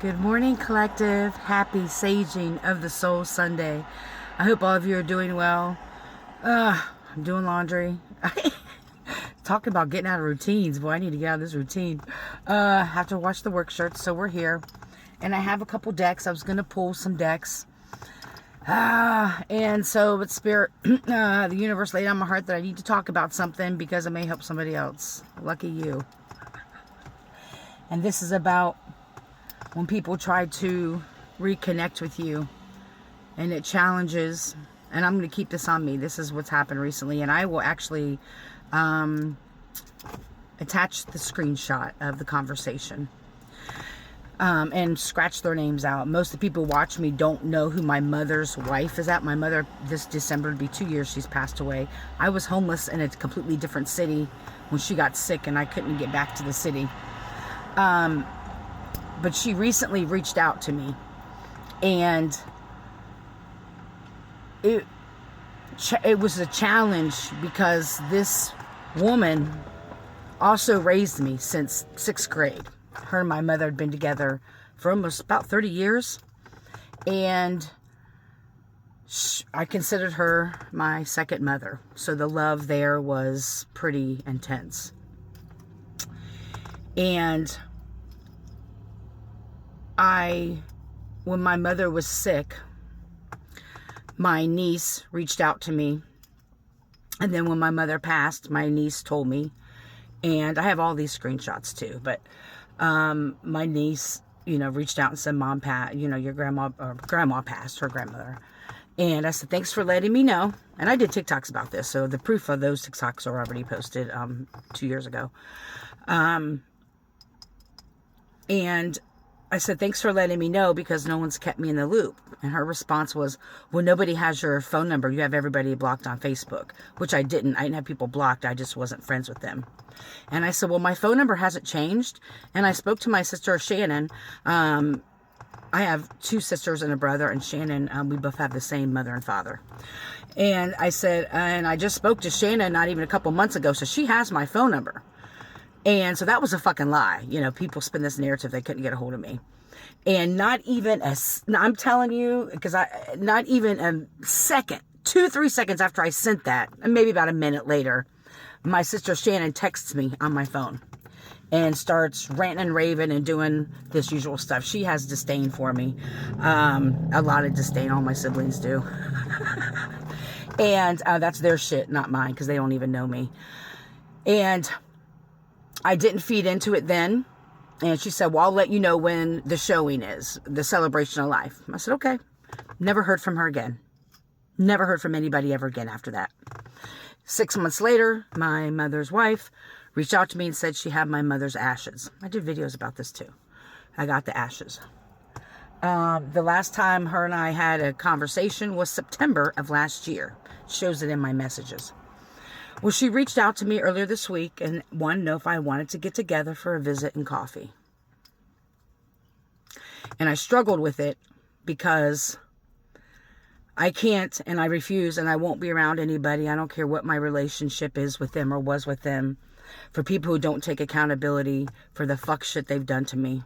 Good morning, collective. Happy Saging of the Soul Sunday. I hope all of you are doing well. I'm doing laundry. Talking about getting out of routines. Boy, I need to get out of this routine. Have to wash the work shirts, so we're here. And I have a couple decks. I was going to pull some decks. And so, but Spirit, the universe laid on my heart that I need to talk about something because it may help somebody else. Lucky you. And this is about when people try to reconnect with you and it challenges, and I'm going to keep this on me. This is what's happened recently, and I will actually attach the screenshot of the conversation and scratch their names out. Most of the people who watch me don't know who my mother's wife is at. My mother, this December would be 2 years she's passed away. I was homeless in a completely different city when she got sick and I couldn't get back to the city. But she recently reached out to me, and it was a challenge because this woman also raised me since 6th grade. Her and my mother had been together for almost about 30 years, and I considered her my second mother. So the love there was pretty intense. And when my mother was sick, my niece reached out to me. And then when my mother passed, my niece told me, and I have all these screenshots too, but my niece, reached out and said, Mom, your grandma passed, her grandmother. And I said, thanks for letting me know. And I did TikToks about this, so the proof of those TikToks are already posted 2 years ago. And I said, thanks for letting me know because no one's kept me in the loop. And her response was, well, nobody has your phone number. You have everybody blocked on Facebook, which I didn't. I didn't have people blocked. I just wasn't friends with them. And I said, well, my phone number hasn't changed. And I spoke to my sister, Shannon. I have 2 sisters and a brother, and Shannon, we both have the same mother and father. And I said, and I just spoke to Shannon not even a couple months ago, so she has my phone number. And so that was a fucking lie. People spin this narrative they couldn't get a hold of me. And not even I'm telling you, because not even a second, 2-3 seconds after I sent that, and maybe about a minute later, my sister Shannon texts me on my phone and starts ranting and raving and doing this usual stuff. She has disdain for me. A lot of disdain, all my siblings do. And that's their shit, not mine, because they don't even know me. And I didn't feed into it then. And she said, well, I'll let you know when the showing is, the celebration of life. I said, okay. Never heard from her again. Never heard from anybody ever again after that. 6 months later, my mother's wife reached out to me and said she had my mother's ashes. I did videos about this too. I got the ashes. The last time her and I had a conversation was September of last year. Shows it in my messages. Well, she reached out to me earlier this week and wanted to know if I wanted to get together for a visit and coffee. And I struggled with it because I can't and I refuse and I won't be around anybody. I don't care what my relationship is with them or was with them, for people who don't take accountability for the fuck shit they've done to me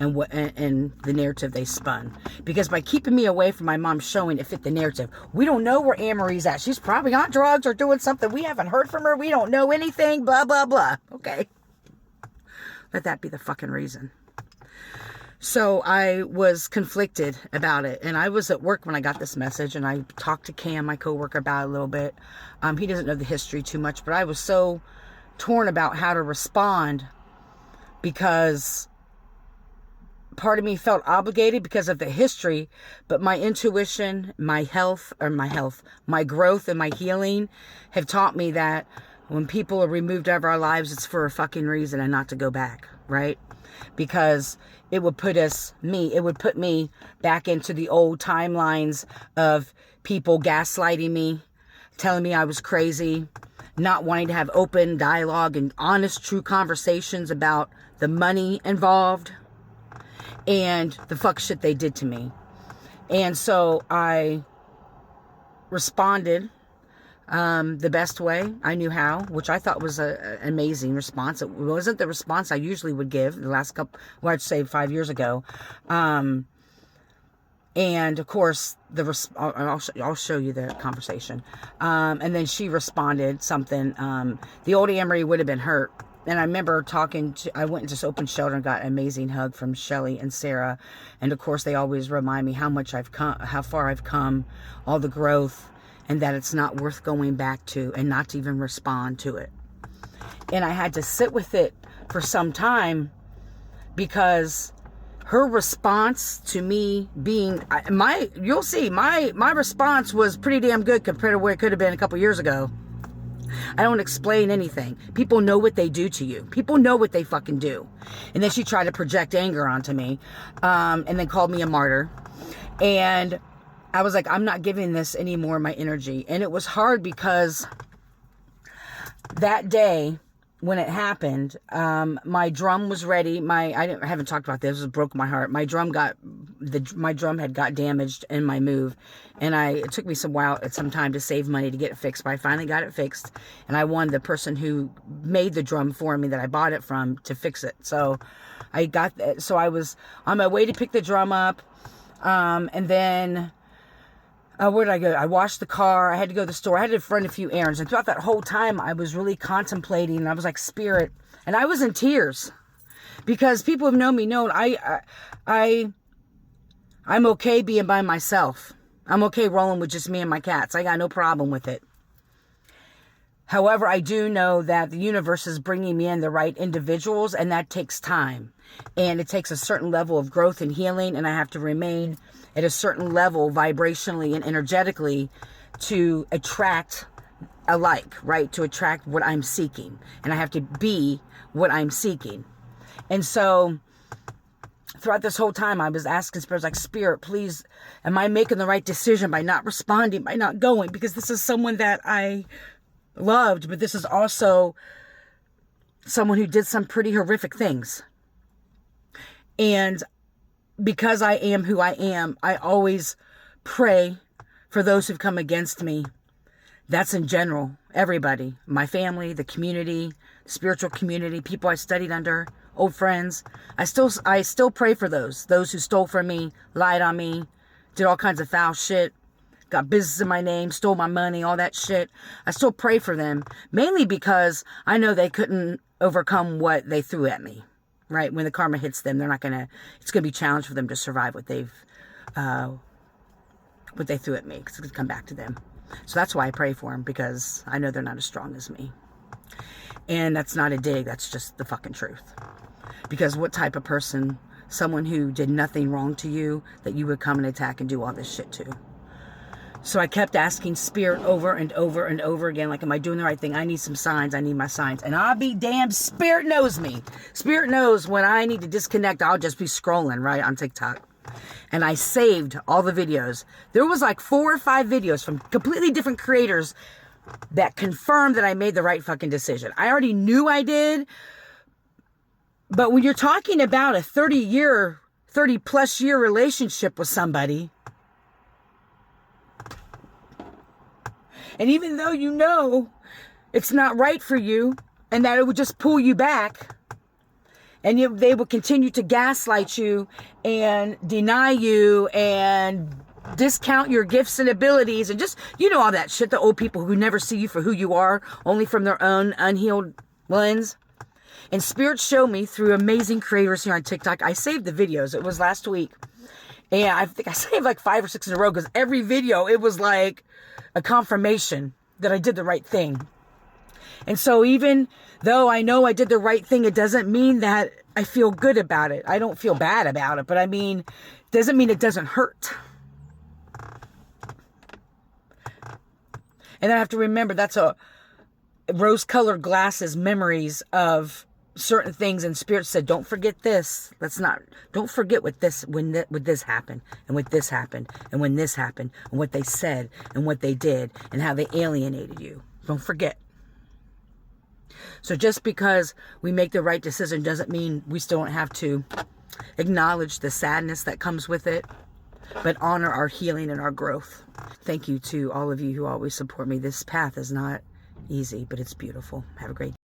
and the narrative they spun. Because by keeping me away from my mom showing it fit the narrative, we don't know where Anne-Marie's at. She's probably on drugs or doing something. We haven't heard from her. We don't know anything, blah, blah, blah. Okay. Let that be the fucking reason. So I was conflicted about it. And I was at work when I got this message, and I talked to Cam, my coworker, about it a little bit. He doesn't know the history too much, but I was so torn about how to respond because part of me felt obligated because of the history, but my intuition, my growth and my healing have taught me that when people are removed out of our lives, it's for a fucking reason and not to go back, right? Because it would put me back into the old timelines of people gaslighting me, telling me I was crazy, not wanting to have open dialogue and honest, true conversations about the money involved and the fuck shit they did to me. And so I responded the best way I knew how, which I thought was an amazing response. It wasn't the response I usually would give the last couple, well, I'd say 5 years ago. And of course, I'll show you the conversation. And then she responded something. The old Anne-Marie would have been hurt. And I remember I went and just opened shelter and got an amazing hug from Shelly and Sarah. And of course, they always remind me how much I've come, how far I've come, all the growth, and that it's not worth going back to and not to even respond to it. And I had to sit with it for some time because her response to me being, you'll see, my response was pretty damn good compared to where it could have been a couple years ago. I don't explain anything. People know what they do to you. People know what they fucking do. And then she tried to project anger onto me, and then called me a martyr. And I was like, I'm not giving this any more of my energy. And it was hard because that day when it happened, my drum was ready. I haven't talked about this. It broke my heart. My drum had got damaged in my move, and it took me some time to save money to get it fixed. But I finally got it fixed, and I won the person who made the drum for me that I bought it from to fix it. So I got that. So I was on my way to pick the drum up, and then. Where did I go? I washed the car. I had to go to the store. I had to run a few errands. And throughout that whole time, I was really contemplating. And I was like, Spirit. And I was in tears. Because people who know me know I'm okay being by myself. I'm okay rolling with just me and my cats. I got no problem with it. However, I do know that the universe is bringing me in the right individuals. And that takes time. And it takes a certain level of growth and healing. And I have to remain at a certain level vibrationally and energetically to attract alike, right? To attract what I'm seeking. And I have to be what I'm seeking. And so throughout this whole time, I was asking Spirit, like, Spirit, please, am I making the right decision by not responding, by not going? Because this is someone that I loved, but this is also someone who did some pretty horrific things. And because I am who I am, I always pray for those who've come against me. That's in general, everybody, my family, the community, spiritual community, people I studied under, old friends. I still pray for those who stole from me, lied on me, did all kinds of foul shit, got business in my name, stole my money, all that shit. I still pray for them, mainly because I know they couldn't overcome what they threw at me. Right? When the karma hits them, it's going to be a challenge for them to survive what they threw at me. Because it's going to come back to them. So that's why I pray for them, because I know they're not as strong as me. And that's not a dig. That's just the fucking truth. Because what type of person, someone who did nothing wrong to you, that you would come and attack and do all this shit to? So I kept asking Spirit over and over and over again, like, am I doing the right thing? I need some signs. I need my signs. And I'll be damned, Spirit knows me. Spirit knows when I need to disconnect, I'll just be scrolling, right, on TikTok. And I saved all the videos. There was like 4 or 5 videos from completely different creators that confirmed that I made the right fucking decision. I already knew I did. But when you're talking about a 30 plus year relationship with somebody, and even though you know it's not right for you and that it would just pull you back, and they will continue to gaslight you and deny you and discount your gifts and abilities and just, all that shit, the old people who never see you for who you are, only from their own unhealed lens. And Spirit showed me through amazing creators here on TikTok. I saved the videos. It was last week. And I think I saved like 5 or 6 in a row, because every video, it was like a confirmation that I did the right thing. And so even though I know I did the right thing, it doesn't mean that I feel good about it. I don't feel bad about it, but doesn't mean it doesn't hurt. And I have to remember that's a rose-colored glasses memories of certain things, and Spirit said, don't forget this. Don't forget when this happened, and what this happened, and when this happened, and what they said, and what they did, and how they alienated you. Don't forget. So just because we make the right decision doesn't mean we still don't have to acknowledge the sadness that comes with it. but honor our healing and our growth. Thank you to all of you who always support me. This path is not easy, but it's beautiful. Have a great day.